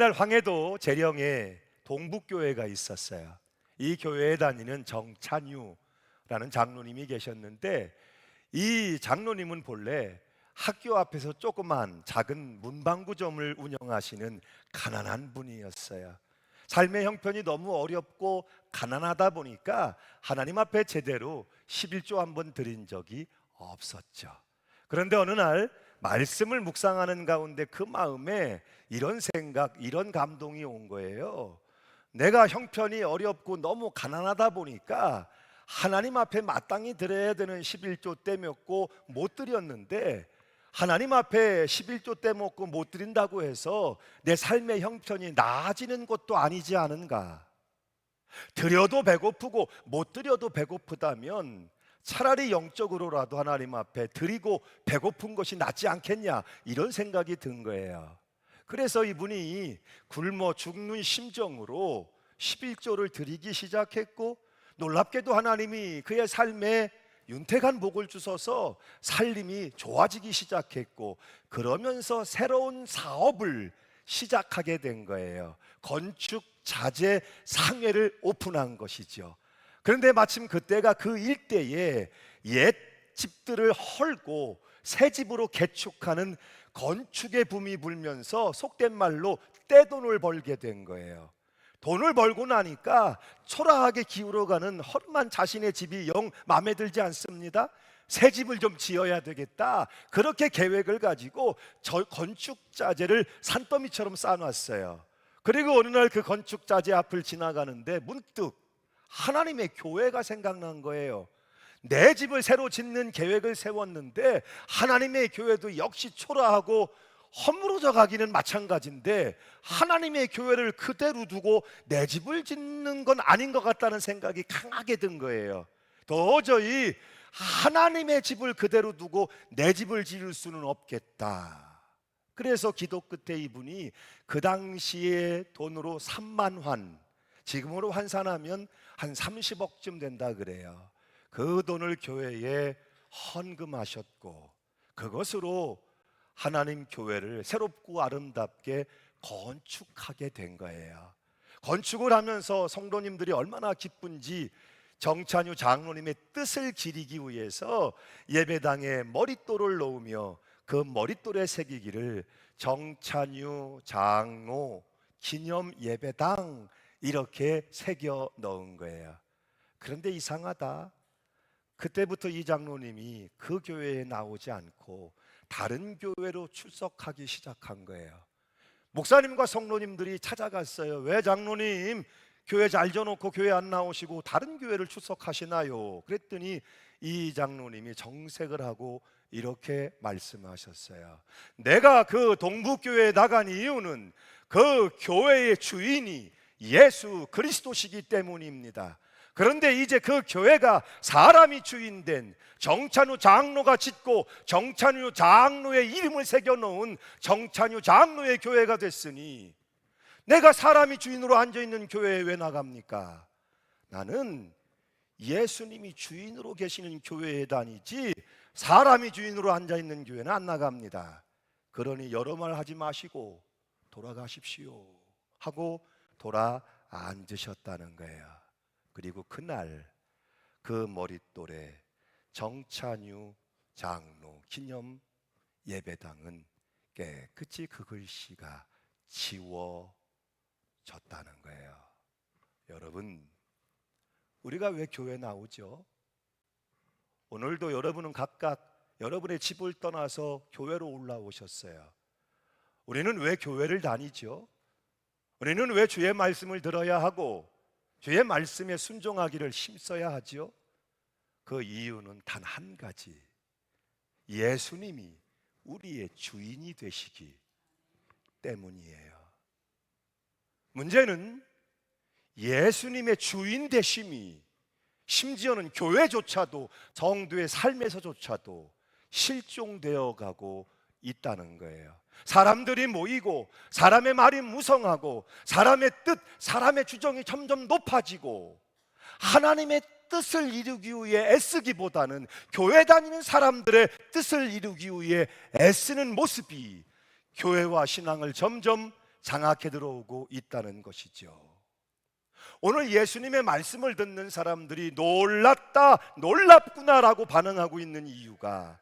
날 황해도 재령에 동북교회가 있었어요. 이 교회에 다니는 정찬유라는 장로님이 계셨는데, 이 장로님은 본래 학교 앞에서 조그만 작은 문방구점을 운영하시는 가난한 분이었어요. 삶의 형편이 너무 어렵고 가난하다 보니까 하나님 앞에 제대로 11조 한 번 드린 적이 없었죠. 그런데 어느 날 말씀을 묵상하는 가운데 그 마음에 이런 생각, 이런 감동이 온 거예요. 내가 형편이 어렵고 너무 가난하다 보니까 하나님 앞에 마땅히 드려야 되는 11조 떼먹고 못 드렸는데, 하나님 앞에 11조 떼먹고 못 드린다고 해서 내 삶의 형편이 나아지는 것도 아니지 않은가? 드려도 배고프고 못 드려도 배고프다면 차라리 영적으로라도 하나님 앞에 드리고 배고픈 것이 낫지 않겠냐, 이런 생각이 든 거예요. 그래서 이분이 굶어 죽는 심정으로 11조를 드리기 시작했고, 놀랍게도 하나님이 그의 삶에 윤택한 복을 주셔서 살림이 좋아지기 시작했고, 그러면서 새로운 사업을 시작하게 된 거예요. 건축 자재 상회를 오픈한 것이죠. 그런데 마침 그때가 그 일대에 옛 집들을 헐고 새 집으로 개축하는 건축의 붐이 불면서 속된 말로 떼돈을 벌게 된 거예요. 돈을 벌고 나니까 초라하게 기울어가는 허름한 자신의 집이 영 마음에 들지 않습니다. 새 집을 좀 지어야 되겠다, 그렇게 계획을 가지고 저 건축 자재를 산더미처럼 쌓아놨어요. 그리고 어느 날 그 건축 자재 앞을 지나가는데 문득 하나님의 교회가 생각난 거예요. 내 집을 새로 짓는 계획을 세웠는데 하나님의 교회도 역시 초라하고 허물어져 가기는 마찬가지인데, 하나님의 교회를 그대로 두고 내 집을 짓는 건 아닌 것 같다는 생각이 강하게 든 거예요. 도저히 하나님의 집을 그대로 두고 내 집을 지을 수는 없겠다. 그래서 기도 끝에 이분이 그 당시에 돈으로 3만 환, 지금으로 환산하면 한 30억쯤 된다 그래요. 그 돈을 교회에 헌금하셨고, 그것으로 하나님 교회를 새롭고 아름답게 건축하게 된 거예요. 건축을 하면서 성도님들이 얼마나 기쁜지, 정찬유 장로님의 뜻을 기리기 위해서 예배당에 머릿돌을 놓으며 그 머릿돌에 새기기를 정찬유 장로 기념 예배당 이렇게 새겨 넣은 거예요. 그런데 이상하다. 그때부터 이 장로님이 그 교회에 나오지 않고 다른 교회로 출석하기 시작한 거예요. 목사님과 성도님들이 찾아갔어요. 왜 장로님 교회 잘 져놓고 교회 안 나오시고 다른 교회를 출석하시나요? 그랬더니 이 장로님이 정색을 하고 이렇게 말씀하셨어요. 내가 그 동북교회에 나간 이유는 그 교회의 주인이 예수 그리스도시기 때문입니다. 그런데 이제 그 교회가 사람이 주인된 정찬유 장로가 짓고 정찬유 장로의 이름을 새겨놓은 정찬유 장로의 교회가 됐으니 내가 사람이 주인으로 앉아있는 교회에 왜 나갑니까? 나는 예수님이 주인으로 계시는 교회에 다니지 사람이 주인으로 앉아있는 교회는 안 나갑니다. 그러니 여러 말 하지 마시고 돌아가십시오 하고 돌아 앉으셨다는 거예요. 그리고 그날 그 머릿돌에 정찬유 장로 기념 예배당은 깨끗이 그 글씨가 지워졌다는 거예요. 여러분, 우리가 왜 교회 나오죠? 오늘도 여러분은 각각 여러분의 집을 떠나서 교회로 올라오셨어요. 우리는 왜 교회를 다니죠? 우리는 왜 주의 말씀을 들어야 하고 주의 말씀에 순종하기를 힘써야 하죠? 그 이유는 단 한 가지, 예수님이 우리의 주인이 되시기 때문이에요. 문제는 예수님의 주인 되심이 심지어는 교회조차도, 성도의 삶에서조차도 실종되어 가고 있다는 거예요. 사람들이 모이고 사람의 말이 무성하고 사람의 뜻, 사람의 주장이 점점 높아지고 하나님의 뜻을 이루기 위해 애쓰기보다는 교회 다니는 사람들의 뜻을 이루기 위해 애쓰는 모습이 교회와 신앙을 점점 장악해 들어오고 있다는 것이죠. 오늘 예수님의 말씀을 듣는 사람들이 놀랐다, 놀랍구나라고 반응하고 있는 이유가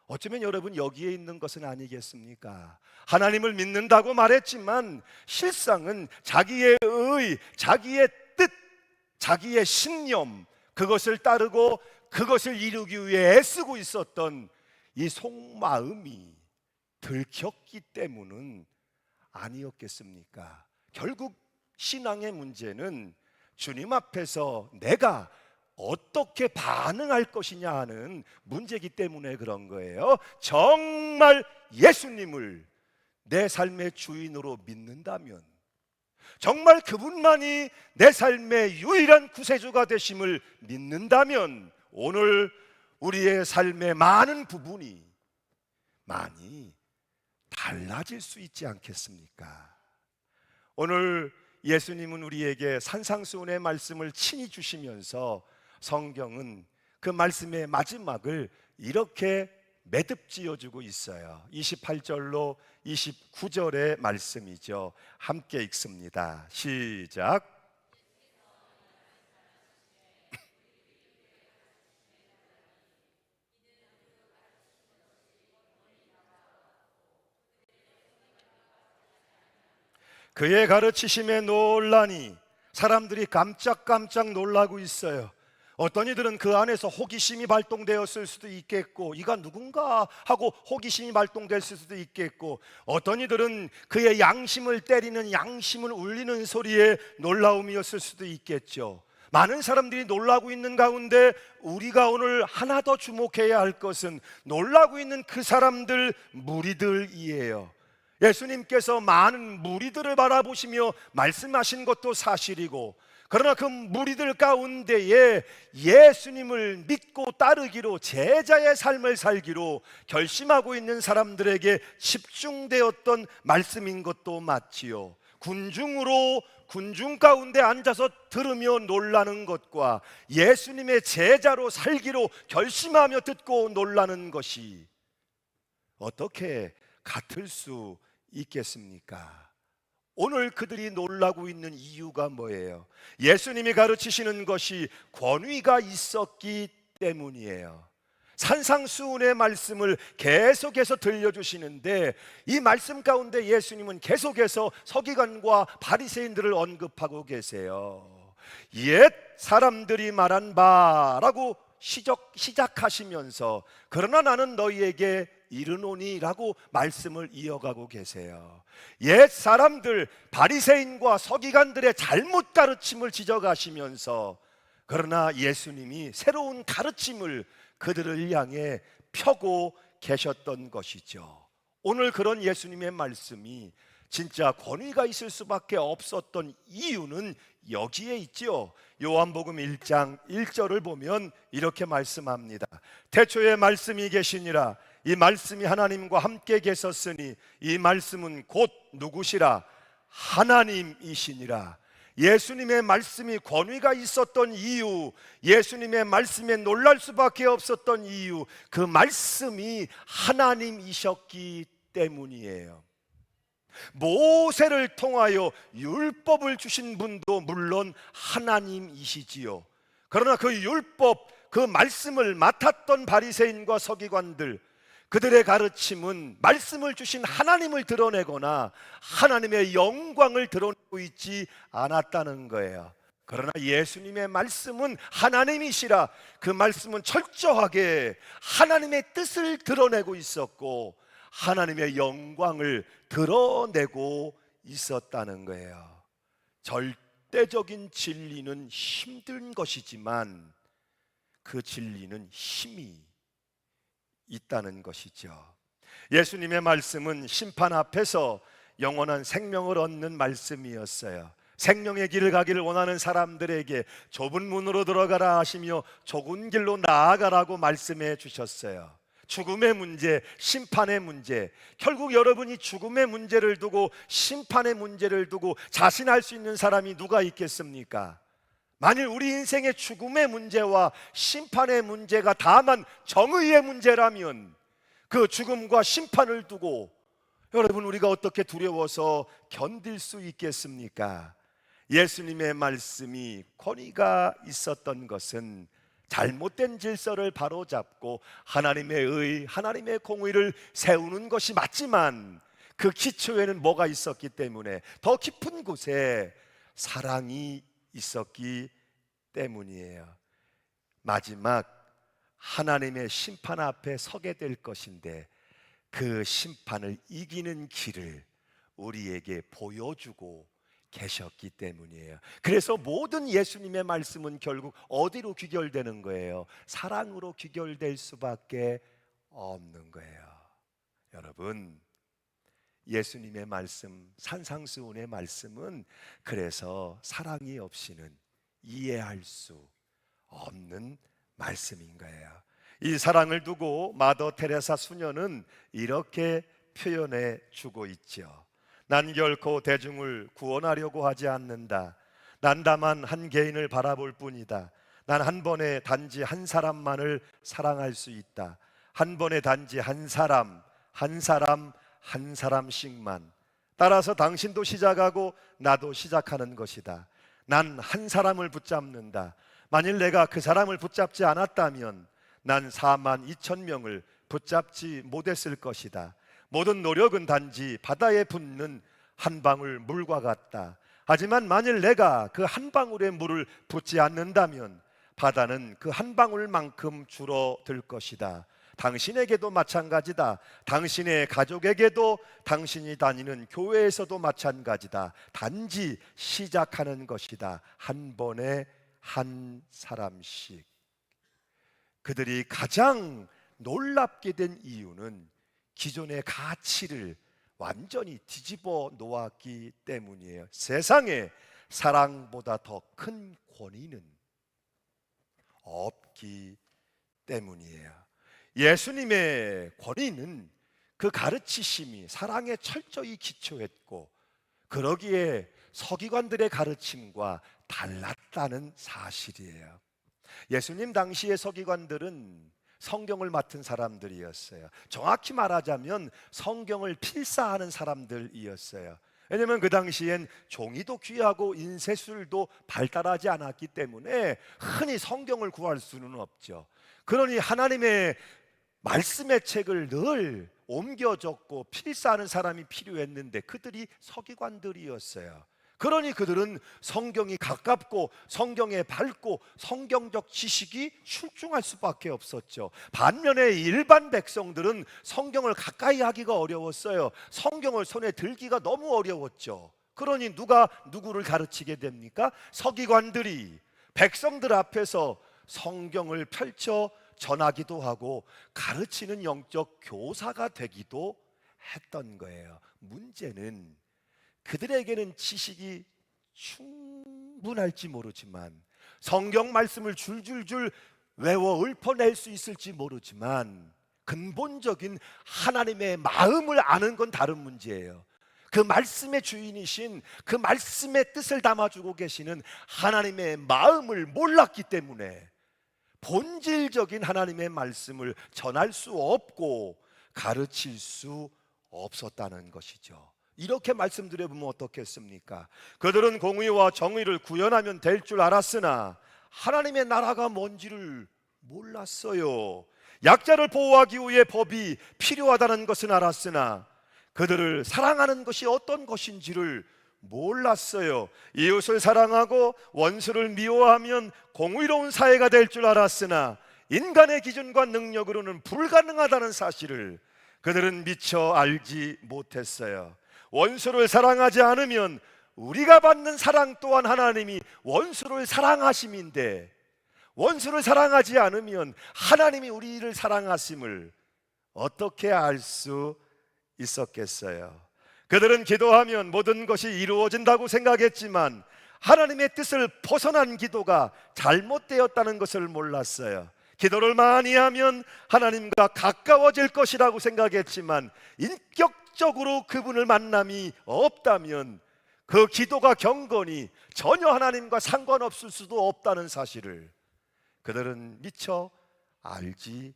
어쩌면 여러분 여기에 있는 것은 아니겠습니까? 하나님을 믿는다고 말했지만 실상은 자기의 의, 자기의 뜻, 자기의 신념, 그것을 따르고 그것을 이루기 위해 애쓰고 있었던 이 속마음이 들켰기 때문은 아니었겠습니까? 결국 신앙의 문제는 주님 앞에서 내가 어떻게 반응할 것이냐 하는 문제이기 때문에 그런 거예요. 정말 예수님을 내 삶의 주인으로 믿는다면, 정말 그분만이 내 삶의 유일한 구세주가 되심을 믿는다면 오늘 우리의 삶의 많은 부분이 많이 달라질 수 있지 않겠습니까? 오늘 예수님은 우리에게 산상수훈의 말씀을 친히 주시면서 성경은 그 말씀의 마지막을 이렇게 매듭지어주고 있어요. 28절로 29절의 말씀이죠. 함께 읽습니다. 시작. 그의 가르치심에 놀라니, 사람들이 깜짝깜짝 놀라고 있어요. 어떤 이들은 그 안에서 호기심이 발동되었을 수도 있겠고, 이가 누군가 하고 호기심이 발동됐을 수도 있겠고, 어떤 이들은 그의 양심을 때리는, 양심을 울리는 소리에 놀라움이었을 수도 있겠죠. 많은 사람들이 놀라고 있는 가운데 우리가 오늘 하나 더 주목해야 할 것은 놀라고 있는 그 사람들, 무리들이에요. 예수님께서 많은 무리들을 바라보시며 말씀하신 것도 사실이고, 그러나 그 무리들 가운데에 예수님을 믿고 따르기로, 제자의 삶을 살기로 결심하고 있는 사람들에게 집중되었던 말씀인 것도 맞지요. 군중 가운데 앉아서 들으며 놀라는 것과 예수님의 제자로 살기로 결심하며 듣고 놀라는 것이 어떻게 같을 수 있겠습니까? 오늘 그들이 놀라고 있는 이유가 뭐예요? 예수님이 가르치시는 것이 권위가 있었기 때문이에요. 산상수훈의 말씀을 계속해서 들려주시는데, 이 말씀 가운데 예수님은 계속해서 서기관과 바리새인들을 언급하고 계세요. 옛 사람들이 말한 바라고 시작하시면서, 그러나 나는 너희에게 이르노니라고 말씀을 이어가고 계세요. 옛 사람들, 바리새인과 서기관들의 잘못 가르침을 지적하시면서, 그러나 예수님이 새로운 가르침을 그들을 향해 펴고 계셨던 것이죠. 오늘 그런 예수님의 말씀이 진짜 권위가 있을 수밖에 없었던 이유는 여기에 있죠. 요한복음 1장 1절을 보면 이렇게 말씀합니다. 태초에 말씀이 계시니라. 이 말씀이 하나님과 함께 계셨으니 이 말씀은 곧 누구시라? 하나님이시니라. 예수님의 말씀이 권위가 있었던 이유, 예수님의 말씀에 놀랄 수밖에 없었던 이유, 그 말씀이 하나님이셨기 때문이에요. 모세를 통하여 율법을 주신 분도 물론 하나님이시지요. 그러나 그 율법, 그 말씀을 맡았던 바리새인과 서기관들, 그들의 가르침은 말씀을 주신 하나님을 드러내거나 하나님의 영광을 드러내고 있지 않았다는 거예요. 그러나 예수님의 말씀은 하나님이시라, 그 말씀은 철저하게 하나님의 뜻을 드러내고 있었고 하나님의 영광을 드러내고 있었다는 거예요. 절대적인 진리는 힘든 것이지만 그 진리는 힘이 있다는 것이죠. 예수님의 말씀은 심판 앞에서 영원한 생명을 얻는 말씀이었어요. 생명의 길을 가기를 원하는 사람들에게 좁은 문으로 들어가라 하시며 좁은 길로 나아가라고 말씀해 주셨어요. 죽음의 문제, 심판의 문제, 결국 여러분이 죽음의 문제를 두고 심판의 문제를 두고 자신할 수 있는 사람이 누가 있겠습니까? 만일 우리 인생의 죽음의 문제와 심판의 문제가 다만 정의의 문제라면 그 죽음과 심판을 두고 여러분, 우리가 어떻게 두려워서 견딜 수 있겠습니까? 예수님의 말씀이 권위가 있었던 것은 잘못된 질서를 바로잡고 하나님의 의, 하나님의 공의를 세우는 것이 맞지만 그 기초에는 뭐가 있었기 때문에, 더 깊은 곳에 사랑이 있었기 때문이에요. 마지막 하나님의 심판 앞에 서게 될 것인데 그 심판을 이기는 길을 우리에게 보여주고 계셨기 때문이에요. 그래서 모든 예수님의 말씀은 결국 어디로 귀결되는 거예요? 사랑으로 귀결될 수밖에 없는 거예요. 여러분, 예수님의 말씀, 산상수훈의 말씀은 그래서 사랑이 없이는 이해할 수 없는 말씀인 거예요. 이 사랑을 두고 마더 테레사 수녀는 이렇게 표현해 주고 있죠. 난 결코 대중을 구원하려고 하지 않는다. 난 다만 한 개인을 바라볼 뿐이다. 난 한 번에 단지 한 사람만을 사랑할 수 있다. 한 번에 단지 한 사람씩만. 따라서 당신도 시작하고 나도 시작하는 것이다. 난 한 사람을 붙잡는다. 만일 내가 그 사람을 붙잡지 않았다면 난 42,000명을 붙잡지 못했을 것이다. 모든 노력은 단지 바다에 붓는 한 방울 물과 같다. 하지만 만일 내가 그 한 방울의 물을 붓지 않는다면 바다는 그 한 방울만큼 줄어들 것이다. 당신에게도 마찬가지다. 당신의 가족에게도, 당신이 다니는 교회에서도 마찬가지다. 단지 시작하는 것이다. 한 번에 한 사람씩. 그들이 가장 놀랍게 된 이유는 기존의 가치를 완전히 뒤집어 놓았기 때문이에요. 세상에 사랑보다 더 큰 권위는 없기 때문이에요. 예수님의 권위는 그 가르치심이 사랑에 철저히 기초했고, 그러기에 서기관들의 가르침과 달랐다는 사실이에요. 예수님 당시의 서기관들은 성경을 맡은 사람들이었어요. 정확히 말하자면 성경을 필사하는 사람들이었어요. 왜냐하면 그 당시엔 종이도 귀하고 인쇄술도 발달하지 않았기 때문에 흔히 성경을 구할 수는 없죠. 그러니 하나님의 말씀의 책을 늘 옮겨 적고 필사하는 사람이 필요했는데 그들이 서기관들이었어요. 그러니 그들은 성경이 가깝고 성경에 밝고 성경적 지식이 출중할 수밖에 없었죠. 반면에 일반 백성들은 성경을 가까이 하기가 어려웠어요. 성경을 손에 들기가 너무 어려웠죠. 그러니 누가 누구를 가르치게 됩니까? 서기관들이 백성들 앞에서 성경을 펼쳐 전하기도 하고 가르치는 영적 교사가 되기도 했던 거예요. 문제는 그들에게는 지식이 충분할지 모르지만, 성경 말씀을 줄줄줄 외워 읊어낼 수 있을지 모르지만, 근본적인 하나님의 마음을 아는 건 다른 문제예요. 그 말씀의 주인이신, 그 말씀의 뜻을 담아주고 계시는 하나님의 마음을 몰랐기 때문에 본질적인 하나님의 말씀을 전할 수 없고 가르칠 수 없었다는 것이죠. 이렇게 말씀드려보면 어떻겠습니까? 그들은 공의와 정의를 구현하면 될 줄 알았으나 하나님의 나라가 뭔지를 몰랐어요. 약자를 보호하기 위해 법이 필요하다는 것은 알았으나 그들을 사랑하는 것이 어떤 것인지를 몰랐어요. 이웃을 사랑하고 원수를 미워하면 공의로운 사회가 될 줄 알았으나 인간의 기준과 능력으로는 불가능하다는 사실을 그들은 미처 알지 못했어요. 원수를 사랑하지 않으면 우리가 받는 사랑 또한 하나님이 원수를 사랑하심인데, 원수를 사랑하지 않으면 하나님이 우리를 사랑하심을 어떻게 알 수 있었겠어요? 그들은 기도하면 모든 것이 이루어진다고 생각했지만 하나님의 뜻을 벗어난 기도가 잘못되었다는 것을 몰랐어요. 기도를 많이 하면 하나님과 가까워질 것이라고 생각했지만 인격적으로 그분을 만남이 없다면 그 기도가 경건히 전혀 하나님과 상관없을 수도 없다는 사실을 그들은 미처 알지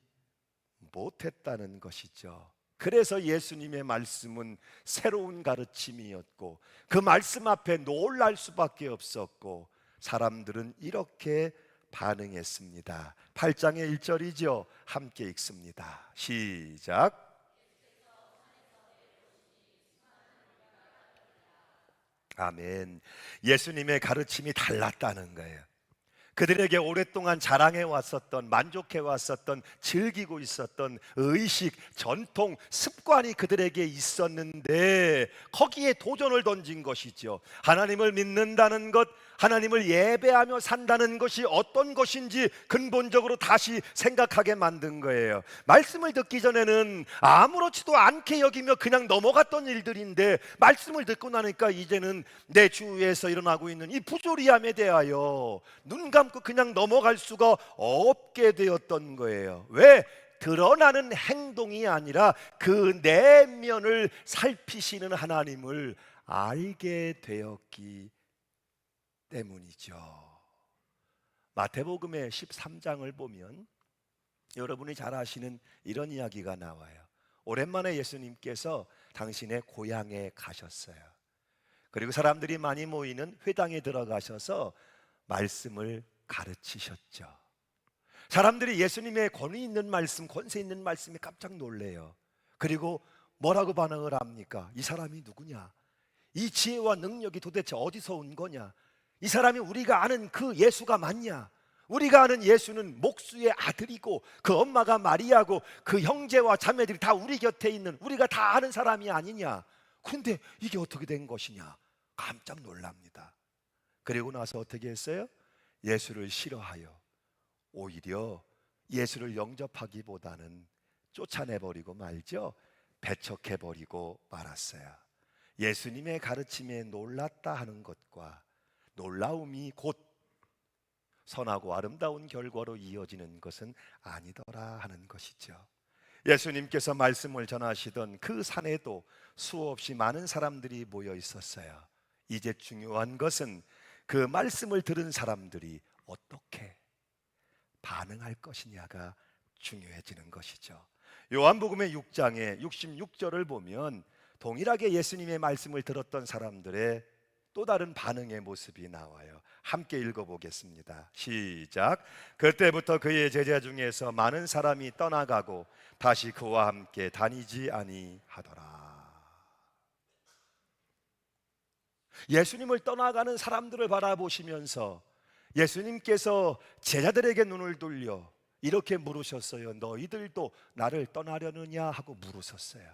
못했다는 것이죠. 그래서 예수님의 말씀은 새로운 가르침이었고 그 말씀 앞에 놀랄 수밖에 없었고 사람들은 이렇게 반응했습니다. 8장의 1절이죠. 함께 읽습니다. 시작. 아멘. 예수님의 가르침이 달랐다는 거예요. 그들에게 오랫동안 자랑해 왔었던, 만족해 왔었던, 즐기고 있었던 의식, 전통, 습관이 그들에게 있었는데 거기에 도전을 던진 것이죠. 하나님을 믿는다는 것, 하나님을 예배하며 산다는 것이 어떤 것인지 근본적으로 다시 생각하게 만든 거예요. 말씀을 듣기 전에는 아무렇지도 않게 여기며 그냥 넘어갔던 일들인데 말씀을 듣고 나니까 이제는 내 주위에서 일어나고 있는 이 부조리함에 대하여 눈 감고 그냥 넘어갈 수가 없게 되었던 거예요. 왜? 드러나는 행동이 아니라 그 내면을 살피시는 하나님을 알게 되었기 때문이죠. 마태복음의 13장을 보면 여러분이 잘 아시는 이런 이야기가 나와요. 오랜만에 예수님께서 당신의 고향에 가셨어요. 그리고 사람들이 많이 모이는 회당에 들어가셔서 말씀을 가르치셨죠. 사람들이 예수님의 권위 있는 말씀, 권세 있는 말씀에 깜짝 놀래요. 그리고 뭐라고 반응을 합니까? 이 사람이 누구냐? 이 지혜와 능력이 도대체 어디서 온 거냐? 이 사람이 우리가 아는 그 예수가 맞냐? 우리가 아는 예수는 목수의 아들이고 그 엄마가 마리아고 그 형제와 자매들이 다 우리 곁에 있는 우리가 다 아는 사람이 아니냐? 근데 이게 어떻게 된 것이냐? 깜짝 놀랍니다. 그리고 나서 어떻게 했어요? 예수를 싫어하여 오히려 예수를 영접하기보다는 쫓아내버리고 말죠. 배척해버리고 말았어요. 예수님의 가르침에 놀랐다 하는 것과 놀라움이 곧 선하고 아름다운 결과로 이어지는 것은 아니더라 하는 것이죠. 예수님께서 말씀을 전하시던 그 산에도 수없이 많은 사람들이 모여 있었어요. 이제 중요한 것은 그 말씀을 들은 사람들이 어떻게 반응할 것이냐가 중요해지는 것이죠. 요한복음의 6장의 66절을 보면 동일하게 예수님의 말씀을 들었던 사람들의 또 다른 반응의 모습이 나와요. 함께 읽어보겠습니다. 시작. 그때부터 그의 제자 중에서 많은 사람이 떠나가고 다시 그와 함께 다니지 아니하더라. 예수님을 떠나가는 사람들을 바라보시면서 예수님께서 제자들에게 눈을 돌려 이렇게 물으셨어요. 너희들도 나를 떠나려느냐 하고 물으셨어요.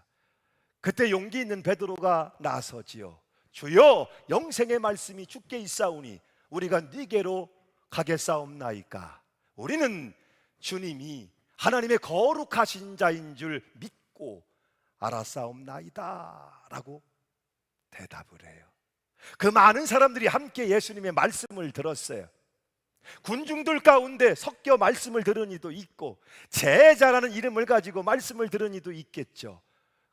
그때 용기 있는 베드로가 나서지요. 주여, 영생의 말씀이 주께 있사오니 우리가 네게로 가겠사옵나이까. 우리는 주님이 하나님의 거룩하신 자인 줄 믿고 알았사옵나이다 라고 대답을 해요. 그 많은 사람들이 함께 예수님의 말씀을 들었어요. 군중들 가운데 섞여 말씀을 들은 이도 있고 제자라는 이름을 가지고 말씀을 들은 이도 있겠죠.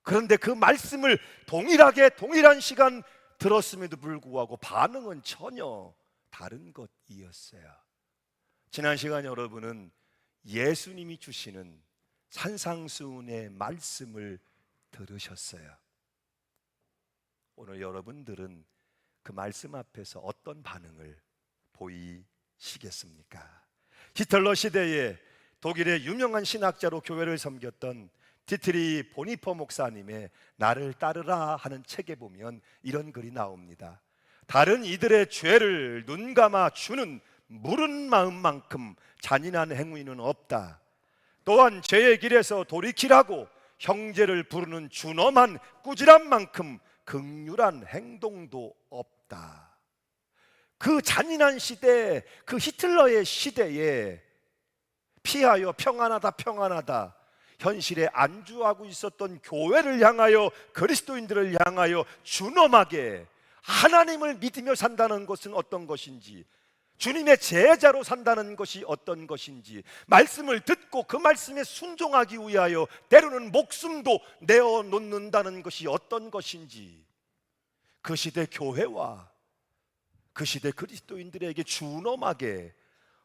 그런데 그 말씀을 동일한 시간 들었음에도 불구하고 반응은 전혀 다른 것이었어요. 지난 시간 여러분은 예수님이 주시는 산상수훈의 말씀을 들으셨어요. 오늘 여러분들은 그 말씀 앞에서 어떤 반응을 보이시겠습니까? 히틀러 시대에 독일의 유명한 신학자로 교회를 섬겼던 디트리 보니퍼 목사님의 나를 따르라 하는 책에 보면 이런 글이 나옵니다. 다른 이들의 죄를 눈감아 주는 무른 마음만큼 잔인한 행위는 없다. 또한 죄의 길에서 돌이키라고 형제를 부르는 준엄한 꾸지람 만큼 긍휼한 행동도 없다. 그 잔인한 시대, 그 히틀러의 시대에 피하여 평안하다 현실에 안주하고 있었던 교회를 향하여, 그리스도인들을 향하여 준엄하게 하나님을 믿으며 산다는 것은 어떤 것인지, 주님의 제자로 산다는 것이 어떤 것인지, 말씀을 듣고 그 말씀에 순종하기 위하여 때로는 목숨도 내어놓는다는 것이 어떤 것인지, 그 시대 교회와 그 시대 그리스도인들에게 준엄하게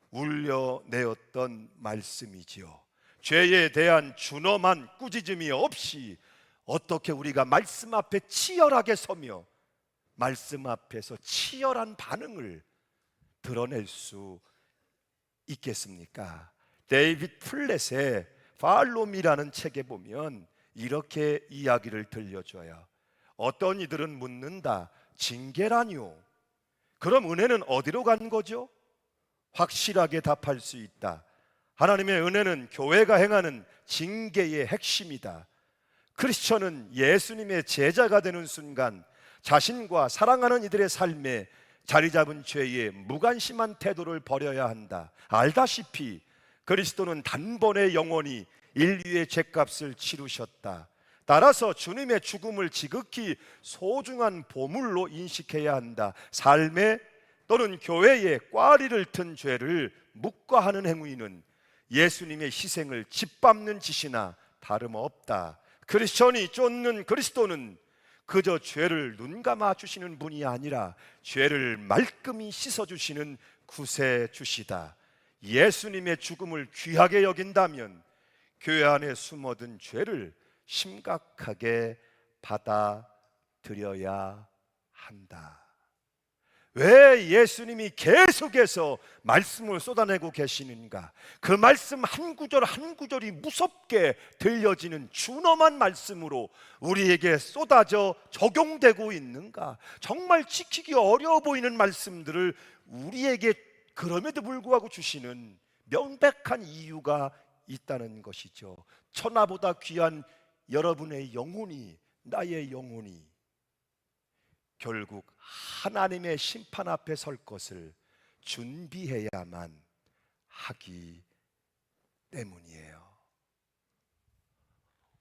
울려내었던 말씀이지요. 죄에 대한 준엄한 꾸짖음이 없이 어떻게 우리가 말씀 앞에 치열하게 서며 말씀 앞에서 치열한 반응을 드러낼 수 있겠습니까? 데이빗 플랫의 팔로미라는 책에 보면 이렇게 이야기를 들려줘요. 어떤 이들은 묻는다. 징계라뇨? 그럼 은혜는 어디로 간 거죠? 확실하게 답할 수 있다. 하나님의 은혜는 교회가 행하는 징계의 핵심이다. 크리스천은 예수님의 제자가 되는 순간 자신과 사랑하는 이들의 삶에 자리 잡은 죄에 무관심한 태도를 버려야 한다. 알다시피 그리스도는 단번에 영원히 인류의 죄값을 치르셨다. 따라서 주님의 죽음을 지극히 소중한 보물로 인식해야 한다. 삶에 또는 교회에 꽈리를 튼 죄를 묵과하는 행위는 예수님의 희생을 짓밟는 짓이나 다름없다. 크리스천이 쫓는 그리스도는 그저 죄를 눈감아 주시는 분이 아니라 죄를 말끔히 씻어 주시는 구세주시다. 예수님의 죽음을 귀하게 여긴다면 교회 안에 숨어든 죄를 심각하게 받아들여야 한다. 왜 예수님이 계속해서 말씀을 쏟아내고 계시는가? 그 말씀 한 구절 한 구절이 무섭게 들려지는 준엄한 말씀으로 우리에게 쏟아져 적용되고 있는가? 정말 지키기 어려워 보이는 말씀들을 우리에게 그럼에도 불구하고 주시는 명백한 이유가 있다는 것이죠. 천하보다 귀한 여러분의 영혼이, 나의 영혼이 결국 하나님의 심판 앞에 설 것을 준비해야만 하기 때문이에요.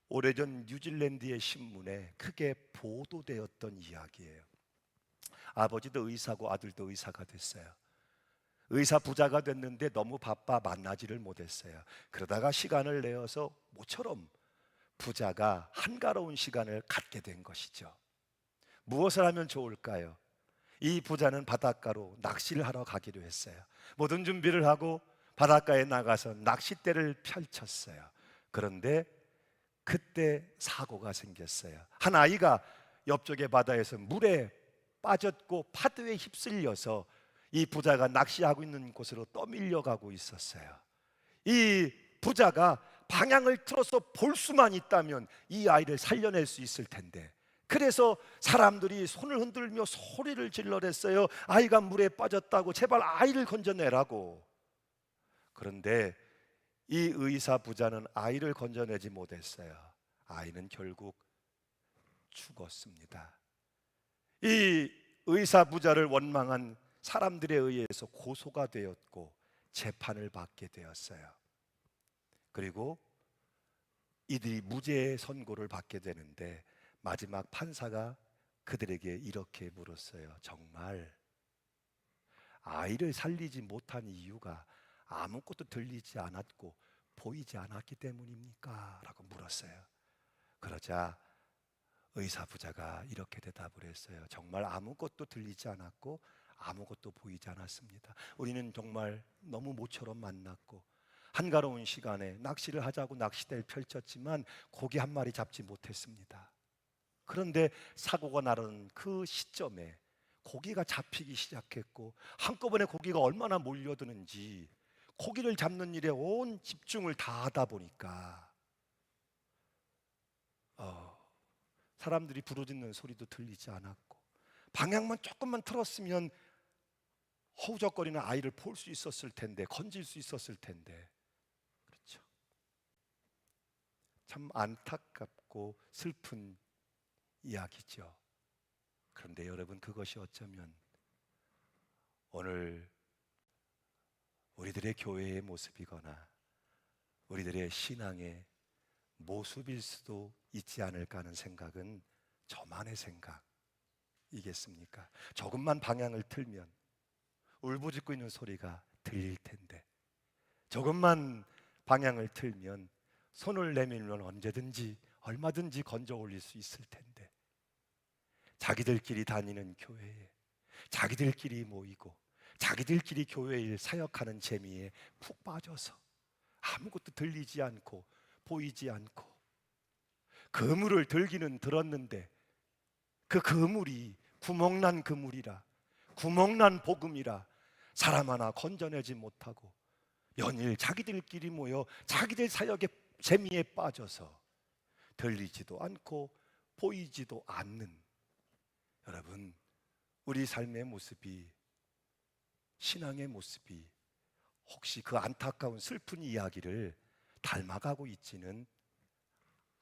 오래전 뉴질랜드의 신문에 크게 보도되었던 이야기예요. 아버지도 의사고 아들도 의사가 됐어요. 의사 부자가 됐는데 너무 바빠 만나지를 못했어요. 그러다가 시간을 내어서 모처럼 부자가 한가로운 시간을 갖게 된 것이죠. 무엇을 하면 좋을까요? 이 부자는 바닷가로 낚시를 하러 가기로 했어요. 모든 준비를 하고 바닷가에 나가서 낚싯대를 펼쳤어요. 그런데 그때 사고가 생겼어요. 한 아이가 옆쪽의 바다에서 물에 빠졌고 파도에 휩쓸려서 이 부자가 낚시하고 있는 곳으로 떠밀려가고 있었어요. 이 부자가 방향을 틀어서 볼 수만 있다면 이 아이를 살려낼 수 있을 텐데, 그래서 사람들이 손을 흔들며 소리를 질러댔어요. 아이가 물에 빠졌다고, 제발 아이를 건져내라고. 그런데 이 의사 부자는 아이를 건져내지 못했어요. 아이는 결국 죽었습니다. 이 의사 부자를 원망한 사람들에 의해서 고소가 되었고 재판을 받게 되었어요. 그리고 이들이 무죄의 선고를 받게 되는데 마지막 판사가 그들에게 이렇게 물었어요. 정말 아이를 살리지 못한 이유가 아무것도 들리지 않았고 보이지 않았기 때문입니까? 라고 물었어요. 그러자 의사 부자가 이렇게 대답을 했어요. 정말 아무것도 들리지 않았고 아무것도 보이지 않았습니다. 우리는 정말 너무 모처럼 만났고 한가로운 시간에 낚시를 하자고 낚싯대를 펼쳤지만 고기 한 마리 잡지 못했습니다. 그런데 사고가 나는 그 시점에 고기가 잡히기 시작했고 한꺼번에 고기가 얼마나 몰려드는지 고기를 잡는 일에 온 집중을 다 하다 보니까 사람들이 부르짖는 소리도 들리지 않았고 방향만 조금만 틀었으면 허우적거리는 아이를 볼 수 있었을 텐데, 건질 수 있었을 텐데. 그렇죠. 참 안타깝고 슬픈 이야기죠. 그런데 여러분, 그것이 어쩌면 오늘 우리들의 교회의 모습이거나 우리들의 신앙의 모습일 수도 있지 않을까 하는 생각은 저만의 생각이겠습니까? 조금만 방향을 틀면 울부짖고 있는 소리가 들릴 텐데, 조금만 방향을 틀면 손을 내밀면 언제든지 얼마든지 건져 올릴 수 있을 텐데, 자기들끼리 다니는 교회에 자기들끼리 모이고 자기들끼리 교회 일 사역하는 재미에 푹 빠져서 아무것도 들리지 않고 보이지 않고 그물을 들기는 들었는데 그 그물이 구멍난 그물이라, 구멍난 복음이라 사람 하나 건져내지 못하고 연일 자기들끼리 모여 자기들 사역의 재미에 빠져서 들리지도 않고 보이지도 않는, 여러분, 우리 삶의 모습이, 신앙의 모습이 혹시 그 안타까운 슬픈 이야기를 닮아가고 있지는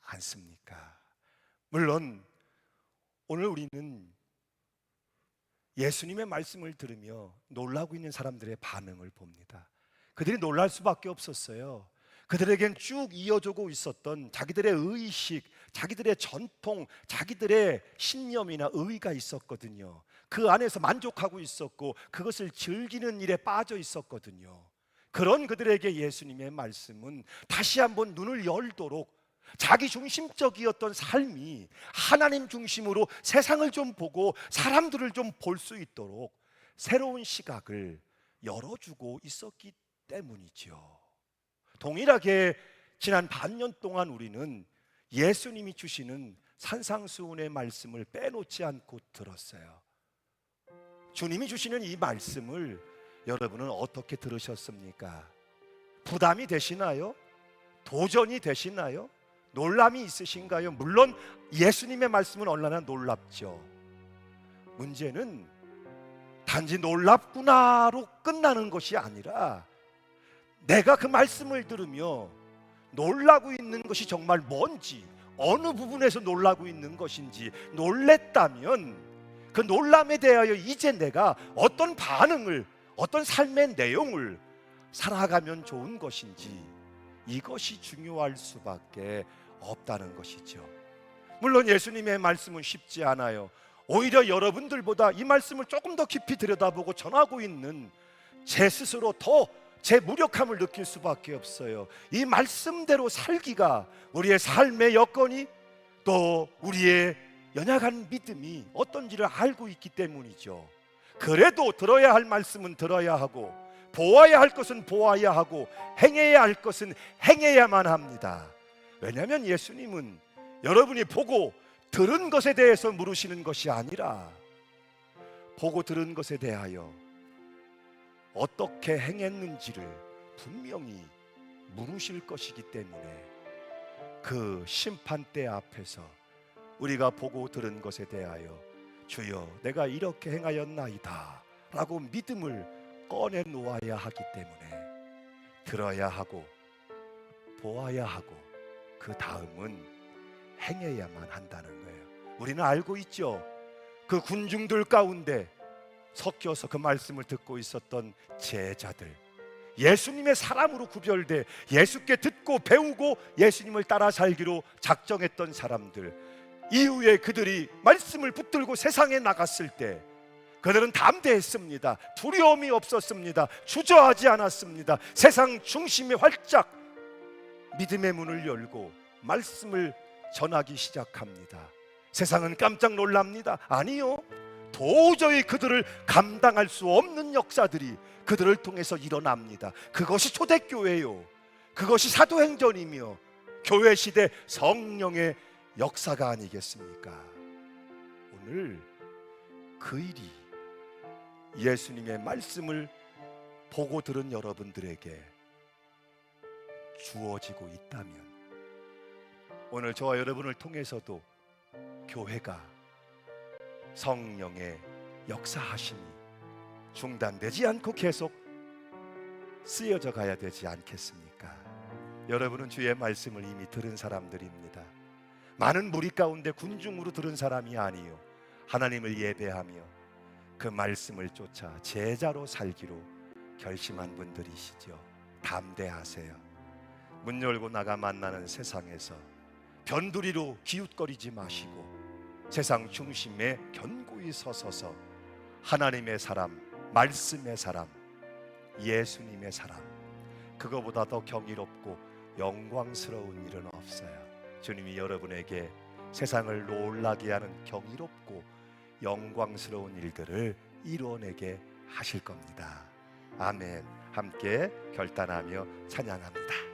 않습니까? 물론 오늘 우리는 예수님의 말씀을 들으며 놀라고 있는 사람들의 반응을 봅니다. 그들이 놀랄 수밖에 없었어요. 그들에겐 쭉 이어지고 있었던 자기들의 의식, 자기들의 전통, 자기들의 신념이나 의의가 있었거든요. 그 안에서 만족하고 있었고 그것을 즐기는 일에 빠져 있었거든요. 그런 그들에게 예수님의 말씀은 다시 한번 눈을 열도록, 자기 중심적이었던 삶이 하나님 중심으로 세상을 좀 보고 사람들을 좀 볼 수 있도록 새로운 시각을 열어주고 있었기 때문이죠. 동일하게 지난 반년 동안 우리는 예수님이 주시는 산상수훈의 말씀을 빼놓지 않고 들었어요. 주님이 주시는 이 말씀을 여러분은 어떻게 들으셨습니까? 부담이 되시나요? 도전이 되시나요? 놀람이 있으신가요? 물론 예수님의 말씀은 얼마나 놀랍죠. 문제는 단지 놀랍구나로 끝나는 것이 아니라 내가 그 말씀을 들으며 놀라고 있는 것이 정말 뭔지, 어느 부분에서 놀라고 있는 것인지, 놀랬다면 그 놀람에 대하여 이제 내가 어떤 반응을, 어떤 삶의 내용을 살아가면 좋은 것인지, 이것이 중요할 수밖에 없다는 것이죠. 물론 예수님의 말씀은 쉽지 않아요. 오히려 여러분들보다 이 말씀을 조금 더 깊이 들여다보고 전하고 있는 제 스스로 더 제 무력함을 느낄 수밖에 없어요. 이 말씀대로 살기가 우리의 삶의 여건이, 또 우리의 연약한 믿음이 어떤지를 알고 있기 때문이죠. 그래도 들어야 할 말씀은 들어야 하고, 보아야 할 것은 보아야 하고, 행해야 할 것은 행해야만 합니다. 왜냐하면 예수님은 여러분이 보고 들은 것에 대해서 물으시는 것이 아니라 보고 들은 것에 대하여 어떻게 행했는지를 분명히 물으실 것이기 때문에 그 심판대 앞에서 우리가 보고 들은 것에 대하여 주여 내가 이렇게 행하였나이다 라고 믿음을 꺼내 놓아야 하기 때문에 들어야 하고 보아야 하고 그 다음은 행해야만 한다는 거예요. 우리는 알고 있죠. 그 군중들 가운데 섞여서 그 말씀을 듣고 있었던 제자들, 예수님의 사람으로 구별돼 예수께 듣고 배우고 예수님을 따라 살기로 작정했던 사람들, 이후에 그들이 말씀을 붙들고 세상에 나갔을 때 그들은 담대했습니다. 두려움이 없었습니다. 주저하지 않았습니다. 세상 중심에 활짝 믿음의 문을 열고 말씀을 전하기 시작합니다. 세상은 깜짝 놀랍니다. 아니요, 도저히 그들을 감당할 수 없는 역사들이 그들을 통해서 일어납니다. 그것이 초대교회요, 그것이 사도행전이며 교회 시대 성령의 역사가 아니겠습니까? 오늘 그 일이 예수님의 말씀을 보고 들은 여러분들에게 주어지고 있다면, 오늘 저와 여러분을 통해서도 교회가 성령의 역사하심이 중단되지 않고 계속 쓰여져 가야 되지 않겠습니까? 여러분은 주의 말씀을 이미 들은 사람들입니다. 많은 무리 가운데 군중으로 들은 사람이 아니요, 하나님을 예배하며 그 말씀을 쫓아 제자로 살기로 결심한 분들이시죠. 담대하세요. 문 열고 나가 만나는 세상에서 변두리로 기웃거리지 마시고 세상 중심에 견고히 서서서 하나님의 사람, 말씀의 사람, 예수님의 사람, 그거보다 더 경이롭고 영광스러운 일은 없어요. 주님이 여러분에게 세상을 놀라게 하는 경이롭고 영광스러운 일들을 이루어내게 하실 겁니다. 아멘. 함께 결단하며 찬양합니다.